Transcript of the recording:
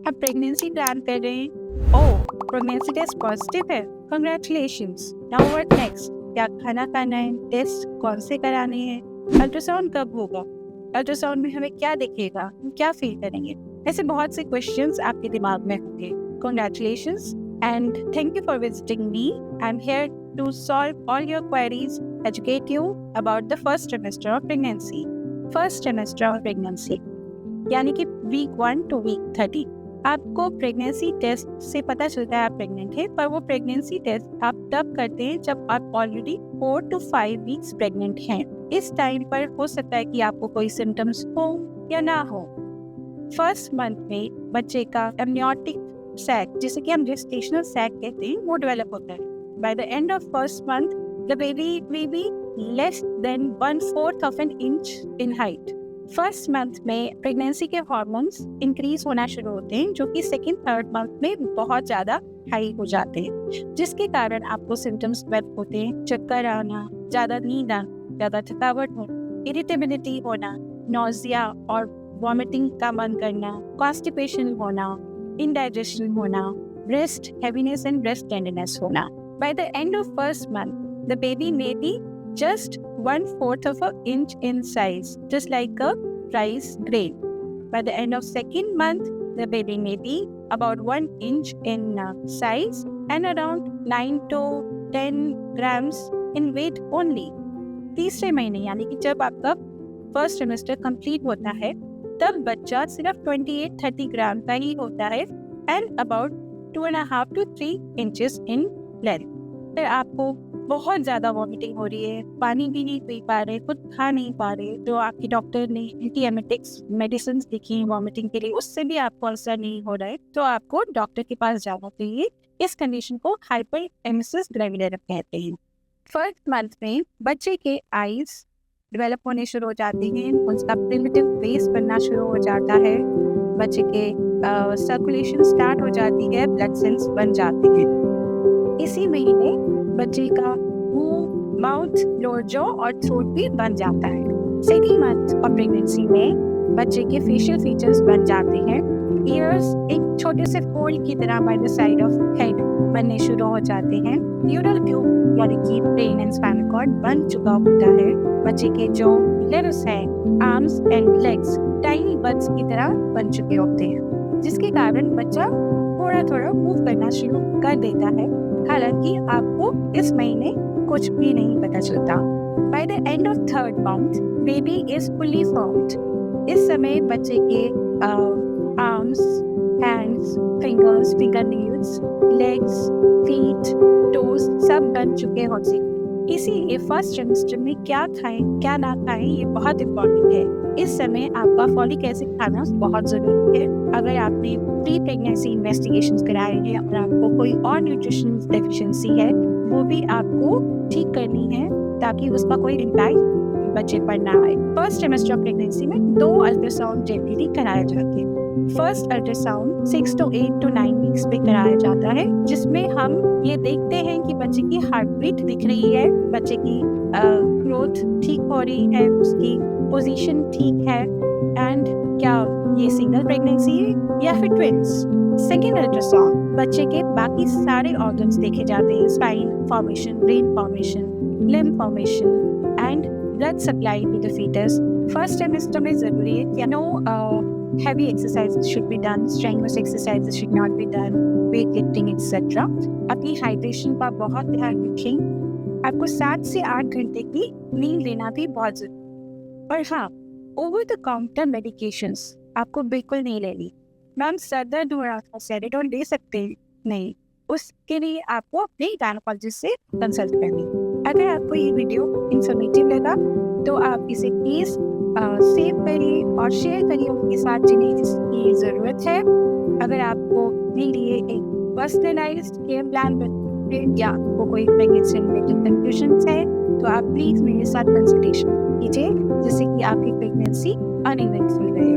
आप pregnancy plan कर रहे हैं, ओह प्रेगनेंसी टेस्ट पॉजिटिव है, कंग्रेचुलेशंस। Now what next? क्या खाना खाना है, टेस्ट कौन से कराने हैं, अल्ट्रासाउंड कब होगा, अल्ट्रासाउंड में हमें क्या दिखेगा, हम क्या फील करेंगे? ऐसे बहुत से क्वेश्चंस आपके दिमाग में होंगे। Congratulations and thank you for visiting me. I am here to solve all your queries, educate you about the first trimester of pregnancy. First trimester of pregnancy यानी कि वीक 1 to वीक 30 आपको pregnancy test से पता चलता है आप pregnant है, पर वो प्रेगनेंसी टेस्ट आप तब करते हैं जब आप ऑलरेडी 4 to 5 वीक्स प्रेग्नेंट हैं। इस टाइम पर हो सकता है कि आपको कोई सिम्टम्स हो या ना हो। फर्स्ट मंथ में बच्चे का एमनियोटिक सैक, जिसे कि हम जेस्टेशनल सैक कहते हैं, वो डेवलप होता है। By the end of first month, the baby may be less than 1/4 of an inch in height. First month में प्रेगनेंसी के हार्मोन्स इंक्रीज होना शुरू होते हैं, जो कि सेकेंड थर्ड मंथ में बहुत ज़्यादा हाई हो जाते हैं, जिसके कारण आपको सिम्टम्स डेवलप होते हैं। चक्कर आना, ज़्यादा नींद आना, ज़्यादा थकावट होना, इरिटेबिलिटी होना, नोजिया और वॉमिटिंग का मन करना, कॉन्स्टिपेशन होना, इंडाइजेशन होना, breast heaviness and breast tenderness होना। By the end of first month, the baby may be just 1/4 of an inch in size, just like a rice grain. By the end of second month, the baby may be about 1 inch in size and around 9 to 10 grams in weight only. तीसरे महीने यानी कि जब आपका first semester complete होता है, तब बच्चा सिर्फ 28-30 ग्राम का ही होता है and about 2.5 to 3 inches in length. फिर आपको बहुत ज़्यादा वॉमिटिंग हो रही है, पानी भी नहीं पी पा रहे, कुछ खा नहीं पा रहे, जो आपकी डॉक्टर ने एंटीएमेटिक्स मेडिसिन लिखी हैं वॉमिटिंग के लिए, उससे भी आपको असर नहीं हो रहा है, तो आपको डॉक्टर के पास जाना चाहिए। इस कंडीशन को हाइपरेमेसिस ग्रेविडेरम कहते हैं। फर्स्ट मंथ में बच्चे के आईज डेवलप होने शुरू हो जाती हैं, उसका प्रिमिटिव फेस बनना शुरू हो जाता है, बच्चे के सर्कुलेशन स्टार्ट हो जाती है, ब्लड सेल्स बन जाते हैं। इसी महीने बच्चे का मुंह, माउथ, लोअर जॉ और थ्रोट भी बन जाता है। सेकेंड मंथ ऑफ प्रेगनेंसी में बच्चे के फेशियल फीचर्स बन जाते हैं। ईयर्स एक छोटे से फोल्ड की तरह by the side of head बनने शुरू हो जाते हैं। न्यूरल ट्यूब यानी कि ब्रेन एंड स्पाइनल कॉर्ड बन चुका होता है। बच्चे के जो लिम्स हैं, arms and legs tiny buds की तरह बन चुके होते हैं, जिसके कारण बच्चा थोड़ा थोड़ा मूव करना शुरू कर देता है। हालांकि आपको इस महीने कुछ भी नहीं पता चलता। By the end of third month, baby is fully formed. इस समय बच्चे के arms, hands, fingers, fingernails, legs, feet, toes सब बन चुके होते हैं। इसीलिए फर्स्ट ट्राइमेस्टर में क्या खाएं क्या ना खाएं ये बहुत इम्पोर्टेंट है। इस समय आपका फॉलिक एसिड खाना बहुत ज़रूरी है। अगर आपने प्री प्रेगनेंसी इन्वेस्टिगेशंस कराए हैं और आपको कोई और न्यूट्रिशन डेफिशिएंसी है, वो भी आपको ठीक करनी है ताकि उसका कोई इम्पैक्ट बच्चे पर ना आए। फर्स्ट ट्राइमेस्टर ऑफ प्रेगनेंसी में 2 अल्ट्रासाउंड जनरली कराए जाते हैं। First ultrasound 6 to 8 to 9 weeks पे कराया जाता है, जिसमें हम ये देखते हैं कि बच्चे की हार्ट बीट दिख रही है, बच्चे की ग्रोथ ठीक हो रही है, उसकी पोजीशन ठीक है, एंड क्या ये सिंगल प्रेगनेंसी है या फिर ट्विंस। सेकेंड अल्ट्रासाउंड बच्चे के बाकी सारे ऑर्गन्स देखे जाते हैं, spine formation, brain formation, limb formation and blood supply to the foetus. First trimester में जरूरी है कि heavy exercises should be done, strenuous exercises should not be done, weightlifting etc. अपनी हाइड्रेशन का बहुत ध्यान रखें। आपको 7 से 8 घंटे की नींद लेना भी बहुत जरूरी। और हाँ, ओवर द काउंटर मेडिकेशंस आपको बिल्कुल नहीं लेनी। मैम सर दर्द हो रहा था, सेडेटोन ले सकते हैं? नहीं, उसके लिए आपको अपने गायनेकोलॉजिस्ट से कंसल्ट करनी। अगर आपको ये वीडियो इंफॉर्मेटिव लगा तो आप इसे प्लीज़ सेव करिए और शेयर करिए उनके साथ जिन्हें जिसकी ज़रूरत है। अगर आपको मेरे लिए एक पर्सनलाइज्ड केयर प्लान बनाए या आपको कोई प्रेगनेंसी रिलेटेड कंफ्यूजन है, तो आप प्लीज़ मेरे साथ कंसल्टेशन कीजिए, जिससे कि आपकी प्रेगनेंसी अनइवेंटफुल रहे।